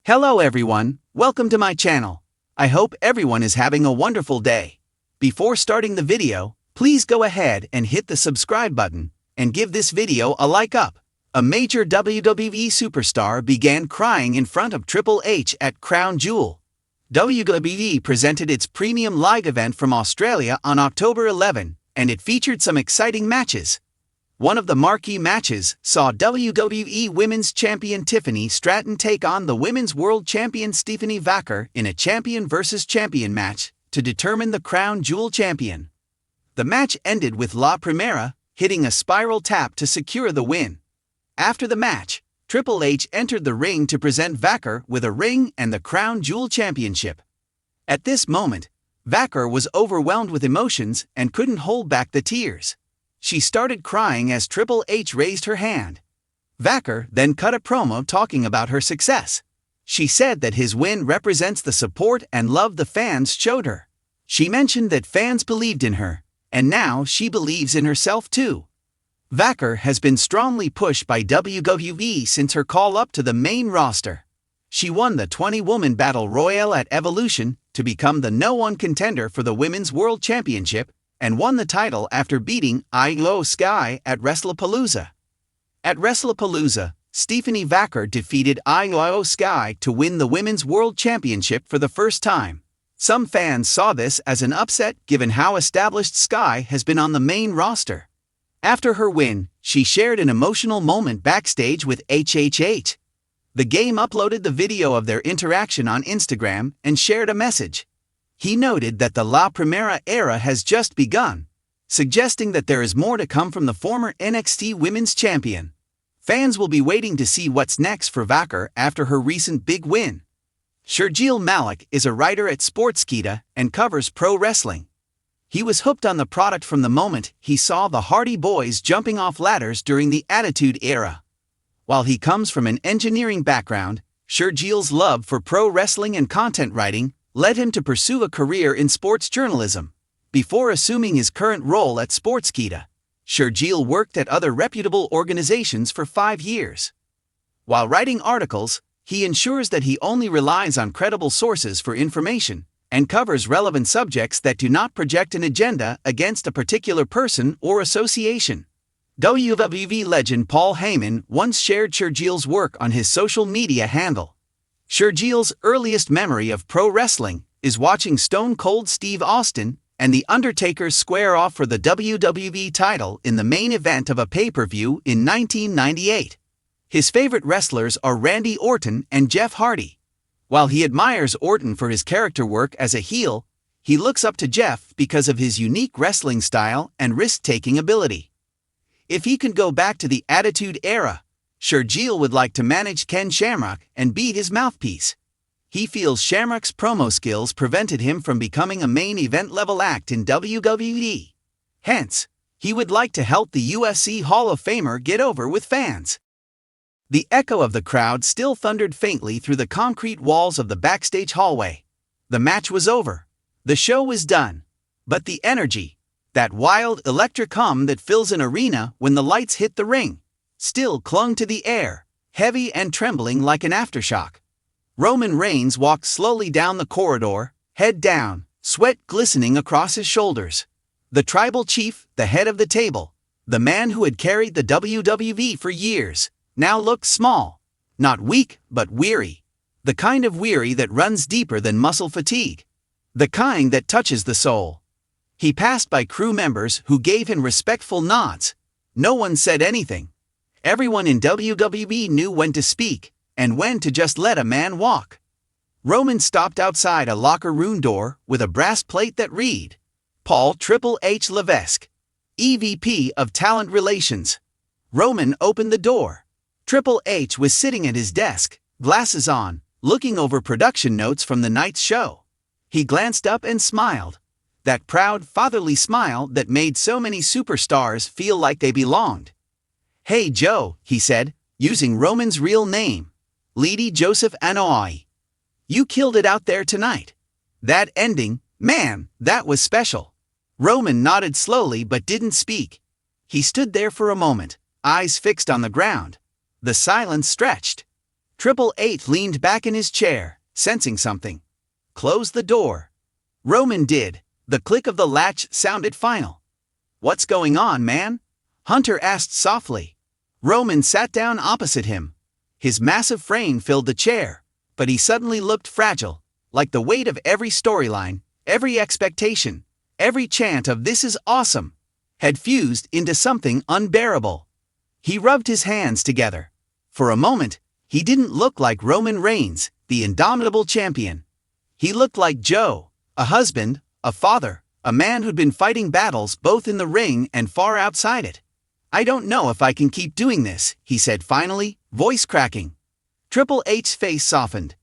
Hello everyone, welcome to my channel. I hope everyone is having a wonderful day. Before starting the video, please go ahead and hit the subscribe button and give this video a like up. A major WWE superstar began crying in front of Triple H at Crown Jewel. WWE presented its premium live event from Australia on October 11, and it featured some exciting matches. One of the marquee matches saw WWE Women's Champion Tiffany Stratton take on the Women's World Champion Stephanie Vaquer in a champion versus champion match to determine the Crown Jewel champion. The match ended with La Primera hitting a spiral tap to secure the win. After the match, Triple H entered the ring to present Vaquer with a ring and the Crown Jewel championship. At this moment, Vaquer was overwhelmed with emotions and couldn't hold back the tears. She started crying as Triple H raised her hand. Vaquer then cut a promo talking about her success. She said that his win represents the support and love the fans showed her. She mentioned that fans believed in her, and now she believes in herself too. Vaquer has been strongly pushed by WWE since her call up to the main roster. She won the 20-woman Battle Royal at Evolution to become the #1 contender for the Women's World Championship, and won the title after beating Io Sky at WrestlePalooza. At WrestlePalooza, Stephanie Vaquer defeated Io Sky to win the Women's World Championship for the first time. Some fans saw this as an upset given how established Sky has been on the main roster. After her win, she shared an emotional moment backstage with HHH. The game uploaded the video of their interaction on Instagram and shared a message. He noted that the La Primera era has just begun, suggesting that there is more to come from the former NXT Women's Champion. Fans will be waiting to see what's next for Vaquer after her recent big win. Shergill Malik is a writer at Sportskeeda and covers pro wrestling. He was hooked on the product from the moment he saw the Hardy Boys jumping off ladders during the Attitude Era. While he comes from an engineering background, Shergill's love for pro wrestling and content writing led him to pursue a career in sports journalism. Before assuming his current role at Sportskeeda, Shergill worked at other reputable organizations for 5 years. While writing articles, he ensures that he only relies on credible sources for information and covers relevant subjects that do not project an agenda against a particular person or association. WWE legend Paul Heyman once shared Shergill's work on his social media handle. Shergill's earliest memory of pro wrestling is watching Stone Cold Steve Austin and The Undertaker square off for the WWE title in the main event of a pay-per-view in 1998. His favorite wrestlers are Randy Orton and Jeff Hardy. While he admires Orton for his character work as a heel, he looks up to Jeff because of his unique wrestling style and risk-taking ability. If he could go back to the Attitude Era, Shergill would like to manage Ken Shamrock and be his mouthpiece. He feels Shamrock's promo skills prevented him from becoming a main event-level act in WWE. Hence, he would like to help the UFC Hall of Famer get over with fans. The echo of the crowd still thundered faintly through the concrete walls of the backstage hallway. The match was over. The show was done. But the energy, that wild electric hum that fills an arena when the lights hit the ring, still clung to the air, heavy and trembling like an aftershock. Roman Reigns walked slowly down the corridor, head down, sweat glistening across his shoulders. The tribal chief, the head of the table, the man who had carried the WWE for years, now looked small, not weak but weary. The kind of weary that runs deeper than muscle fatigue. The kind that touches the soul. He passed by crew members who gave him respectful nods. No one said anything. Everyone in WWE knew when to speak, and when to just let a man walk. Roman stopped outside a locker room door with a brass plate that read, Paul Triple H Levesque, EVP of Talent Relations. Roman opened the door. Triple H was sitting at his desk, glasses on, looking over production notes from the night's show. He glanced up and smiled. That proud, fatherly smile that made so many superstars feel like they belonged. Hey Joe, he said, using Roman's real name, Lady Joseph Anoa'i. You killed it out there tonight. That ending, man, that was special. Roman nodded slowly but didn't speak. He stood there for a moment, eyes fixed on the ground. The silence stretched. Triple H leaned back in his chair, sensing something. Close the door. Roman did. The click of the latch sounded final. What's going on, man? Hunter asked softly. Roman sat down opposite him. His massive frame filled the chair, but he suddenly looked fragile, like the weight of every storyline, every expectation, every chant of "this is awesome," had fused into something unbearable. He rubbed his hands together. For a moment, he didn't look like Roman Reigns, the indomitable champion. He looked like Joe, a husband, a father, a man who'd been fighting battles both in the ring and far outside it. "I don't know if I can keep doing this," he said finally, voice cracking. Triple H's face softened.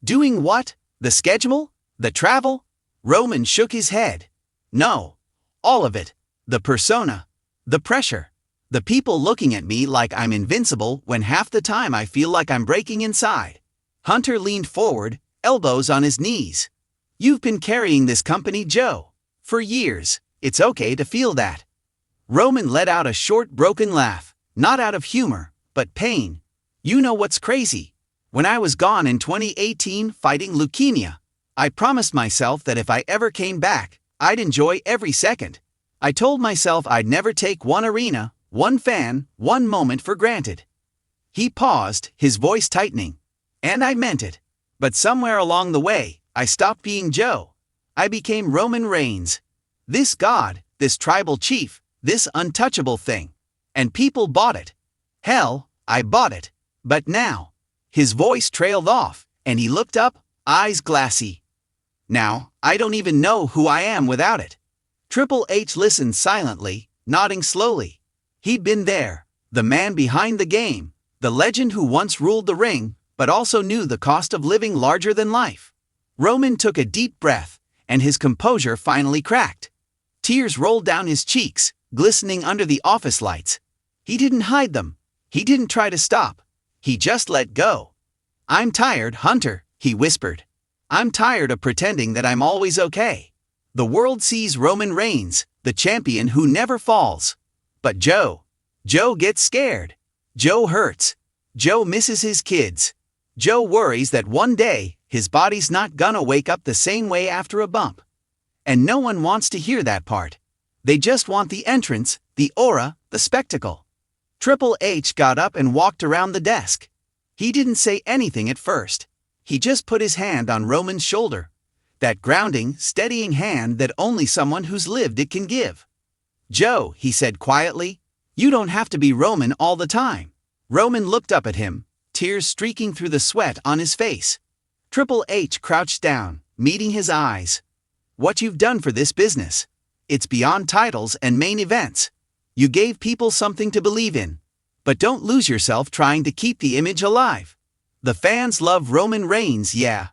"Doing what? The schedule? The travel?" Roman shook his head. "No. All of it. The persona. The pressure. The people looking at me like I'm invincible when half the time I feel like I'm breaking inside." Hunter leaned forward, elbows on his knees. "You've been carrying this company, Joe. For years. It's okay to feel that." Roman let out a short, broken laugh, not out of humor, but pain. "You know what's crazy? When I was gone in 2018 fighting leukemia, I promised myself that if I ever came back, I'd enjoy every second. I told myself I'd never take one arena, one fan, one moment for granted." He paused, his voice tightening. "And I meant it. But somewhere along the way, I stopped being Joe. I became Roman Reigns. This god, this tribal chief, this untouchable thing. And people bought it. Hell, I bought it. But now..." His voice trailed off, and he looked up, eyes glassy. "Now, I don't even know who I am without it." Triple H listened silently, nodding slowly. He'd been there, the man behind the game, the legend who once ruled the ring, but also knew the cost of living larger than life. Roman took a deep breath, and his composure finally cracked. Tears rolled down his cheeks, glistening under the office lights. He didn't hide them. He didn't try to stop. He just let go. "I'm tired, Hunter," he whispered. "I'm tired of pretending that I'm always okay. The world sees Roman Reigns, the champion who never falls. But Joe gets scared. Joe hurts. Joe misses his kids. Joe worries that one day, his body's not gonna wake up the same way after a bump. And no one wants to hear that part. They just want the entrance, the aura, the spectacle." Triple H got up and walked around the desk. He didn't say anything at first. He just put his hand on Roman's shoulder. That grounding, steadying hand that only someone who's lived it can give. "Joe," he said quietly, "you don't have to be Roman all the time." Roman looked up at him, tears streaking through the sweat on his face. Triple H crouched down, meeting his eyes. "What you've done for this business. It's beyond titles and main events. You gave people something to believe in. But don't lose yourself trying to keep the image alive. The fans love Roman Reigns, yeah.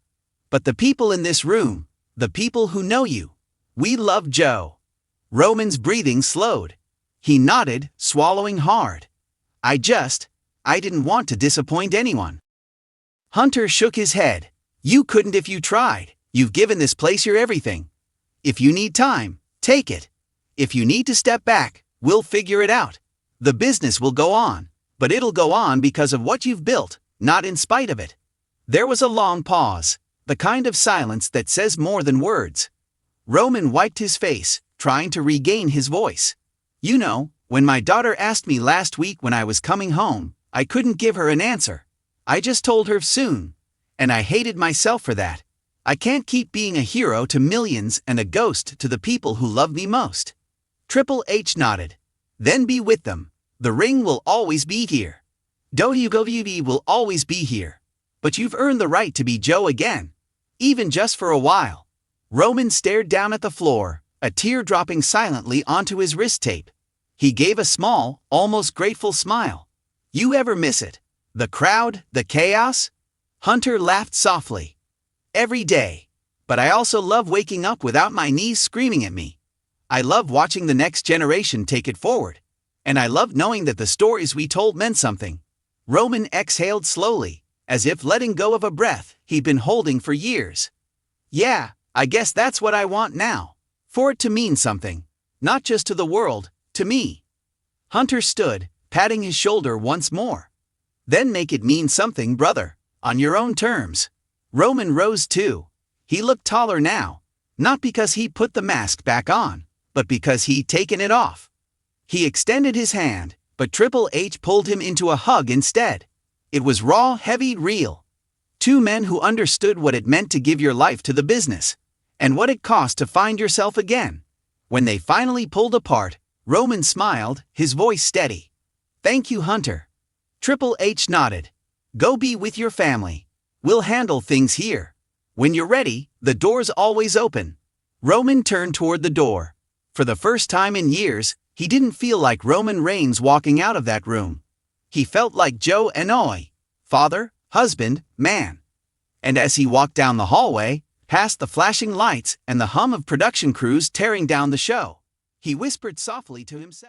But the people in this room, the people who know you, we love Joe." Roman's breathing slowed. He nodded, swallowing hard. I didn't want to disappoint anyone." Hunter shook his head. "You couldn't if you tried. You've given this place your everything. If you need time, take it. If you need to step back, we'll figure it out. The business will go on, but it'll go on because of what you've built, not in spite of it." There was a long pause, the kind of silence that says more than words. Roman wiped his face, trying to regain his voice. "You know, when my daughter asked me last week when I was coming home, I couldn't give her an answer. I just told her soon. And I hated myself for that. I can't keep being a hero to millions and a ghost to the people who love me most." Triple H nodded. "Then be with them. The ring will always be here. WWE will always be here. But you've earned the right to be Joe again. Even just for a while." Roman stared down at the floor, a tear dropping silently onto his wrist tape. He gave a small, almost grateful smile. "You ever miss it? The crowd, the chaos?" Hunter laughed softly. "Every day. But I also love waking up without my knees screaming at me. I love watching the next generation take it forward. And I love knowing that the stories we told meant something." Roman exhaled slowly, as if letting go of a breath he'd been holding for years. "Yeah, I guess that's what I want now. For it to mean something. Not just to the world, to me." Hunter stood, patting his shoulder once more. "Then make it mean something, brother. On your own terms. Roman rose too. He looked taller now, not because he put the mask back on, but because he'd taken it off. He extended his hand, but Triple H pulled him into a hug instead. It was raw, heavy, real. Two men who understood what it meant to give your life to the business, and what it cost to find yourself again. When they finally pulled apart, Roman smiled, his voice steady. "Thank you, Hunter." Triple H nodded. "Go be with your family. We'll handle things here. When you're ready, the door's always open." Roman turned toward the door. For the first time in years, he didn't feel like Roman Reigns walking out of that room. He felt like Joe Inoue, father, husband, man. And as he walked down the hallway, past the flashing lights and the hum of production crews tearing down the show, he whispered softly to himself.